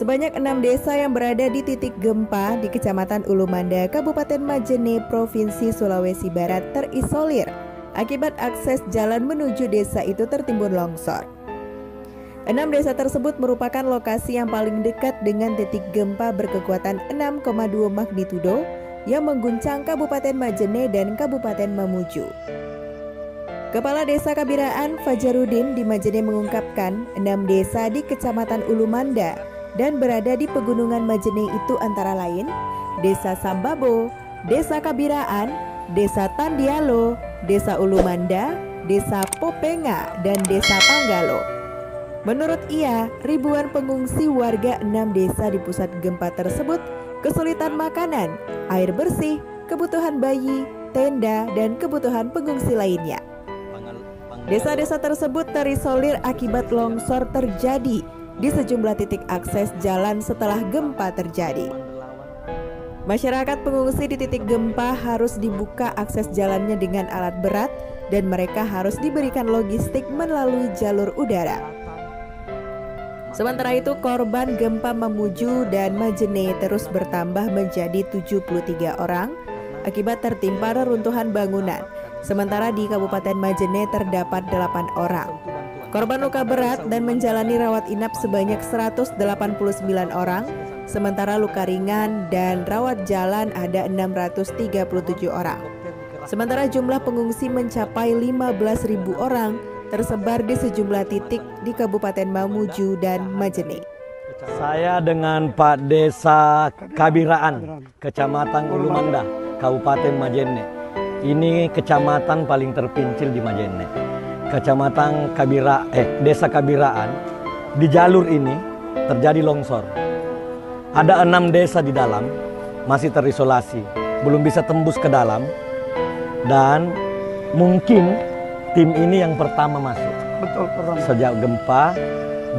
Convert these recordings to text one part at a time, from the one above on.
Sebanyak 6 desa yang berada di titik gempa di Kecamatan Ulumanda, Kabupaten Majene, Provinsi Sulawesi Barat terisolir akibat akses jalan menuju desa itu tertimbun longsor. 6 desa tersebut merupakan lokasi yang paling dekat dengan titik gempa berkekuatan 6,2 magnitudo yang mengguncang Kabupaten Majene dan Kabupaten Mamuju. Kepala Desa Kabiraan Fajarudin di Majene mengungkapkan 6 desa di Kecamatan Ulumanda dan berada di pegunungan Majene itu antara lain Desa Sambabo, Desa Kabiraan, Desa Tandialo, Desa Ulumanda, Desa Popenga, dan Desa Tanggalo. Menurut ia, ribuan pengungsi warga 6 desa di pusat gempa tersebut kesulitan makanan, air bersih, kebutuhan bayi, tenda, dan kebutuhan pengungsi lainnya. Desa-desa tersebut terisolir akibat longsor terjadi di sejumlah titik akses jalan setelah gempa terjadi. Masyarakat pengungsi di titik gempa harus dibuka akses jalannya dengan alat berat dan mereka harus diberikan logistik melalui jalur udara. Sementara itu, korban gempa Mamuju dan Majene terus bertambah menjadi 73 orang akibat tertimpa reruntuhan bangunan. Sementara di Kabupaten Majene terdapat 8 orang. Korban luka berat dan menjalani rawat inap sebanyak 189 orang, sementara luka ringan dan rawat jalan ada 637 orang. Sementara jumlah pengungsi mencapai 15.000 orang tersebar di sejumlah titik di Kabupaten Mamuju dan Majene. Saya dengan Pak Desa Kabiraan, Kecamatan Ulumanda, Kabupaten Majene. Ini kecamatan paling terpencil di Majene. Kecamatan Desa Kabiraan, di jalur ini terjadi longsor. Ada 6 desa di dalam, masih terisolasi, belum bisa tembus ke dalam. Dan mungkin tim ini yang pertama masuk. Betul, pertama. Sejak gempa.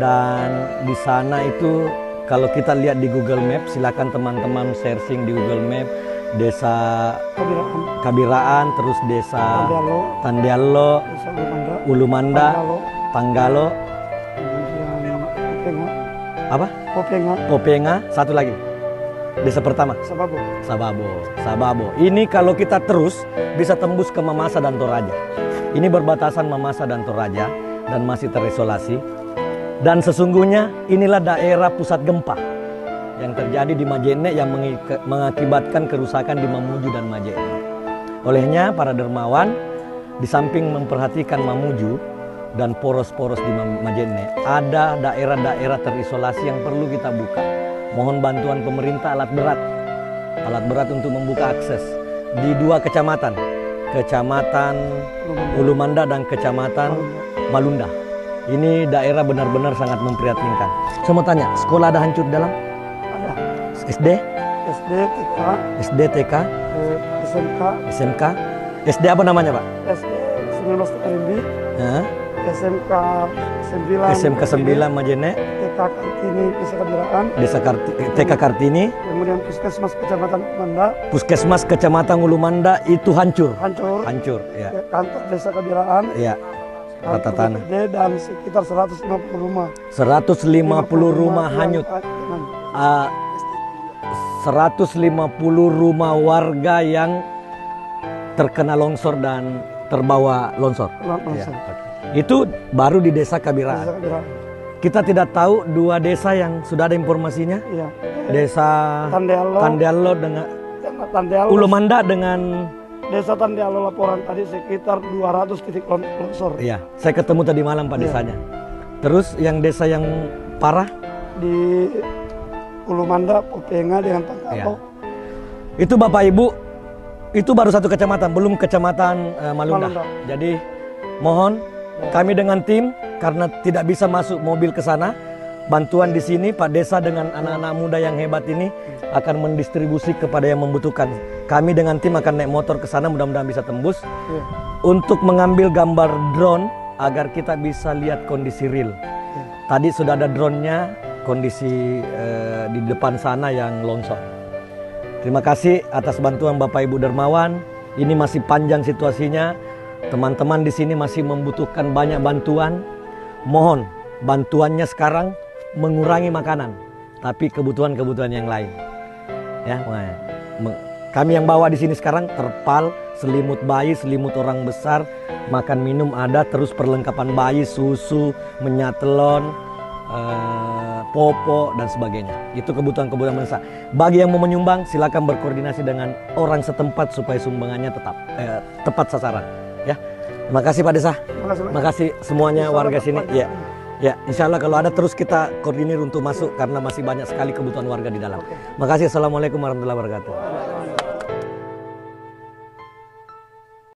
Dan di sana itu kalau kita lihat di Google Map, silakan teman-teman searching di Google Map, Desa Kabiraan, terus Desa Tandialo, Ulumanda, Tanggalo, Popenga, satu lagi. Desa pertama Sababo. Ini kalau kita terus bisa tembus ke Mamasa dan Toraja. Ini berbatasan Mamasa dan Toraja dan masih terisolasi. Dan sesungguhnya inilah daerah pusat gempa yang terjadi di Majene yang mengakibatkan kerusakan di Mamuju dan Majene. Olehnya para dermawan di samping memperhatikan Mamuju dan poros-poros di Majene, ada daerah-daerah terisolasi yang perlu kita buka. Mohon bantuan pemerintah alat berat untuk membuka akses di 2 kecamatan, Kecamatan Ulumanda dan Kecamatan Malunda. Ini daerah benar-benar sangat memprihatinkan. Saya mau tanya, sekolah ada hancur dalam? Ada. SD, TK, SMK. SD apa namanya, Pak? SD 19 Karimbi. SMK 9 Majene. TK Kartini Desa Kabiraan. TK Kartini. Kemudian Puskesmas Kecamatan Ulumanda. Puskesmas Kecamatan Ulumanda itu hancur. Ya. Kantor Desa Kabiraan. Ya. Rata tanah. Dan sekitar 150 rumah. 150 rumah hanyut. 150 rumah warga yang terkena longsor dan terbawa longsor. Ya. Itu baru di Desa Kabiraan. Kita tidak tahu 2 desa yang sudah ada informasinya. Ya. Desa Tandialo dengan Ulumanda dengan Desa Tandialo laporan tadi sekitar 200 titik longsor. Iya, saya ketemu tadi malam Pak desanya. Terus yang desa yang parah di Ulumanda, Popenga dengan Tanggalo. Itu Bapak Ibu, itu baru 1 kecamatan, belum Kecamatan Malunda. Jadi mohon kami dengan tim karena tidak bisa masuk mobil ke sana, bantuan di sini Pak Desa dengan anak-anak muda yang hebat ini akan mendistribusi kepada yang membutuhkan. Kami dengan tim akan naik motor ke sana, mudah-mudahan bisa tembus untuk mengambil gambar drone agar kita bisa lihat kondisi real. Tadi sudah ada drone-nya, kondisi di depan sana yang longsor. Terima kasih atas bantuan Bapak Ibu dermawan. Ini masih panjang situasinya. Teman-teman di sini masih membutuhkan banyak bantuan. Mohon bantuannya sekarang mengurangi makanan. tapi kebutuhan-kebutuhan yang lain. Ya, kami yang bawa di sini sekarang terpal, selimut bayi, selimut orang besar, makan minum ada, terus perlengkapan bayi, susu, minyak telon, popok dan sebagainya. Itu kebutuhan-kebutuhan mendesak. Bagi yang mau menyumbang, silakan berkoordinasi dengan orang setempat supaya sumbangannya tepat sasaran. Ya, terima kasih Pak Desa. Terima kasih semuanya warga sini. Ya. Ya, insya Allah kalau ada terus kita koordinir untuk masuk karena masih banyak sekali kebutuhan warga di dalam. Makasih. Assalamualaikum warahmatullahi wabarakatuh.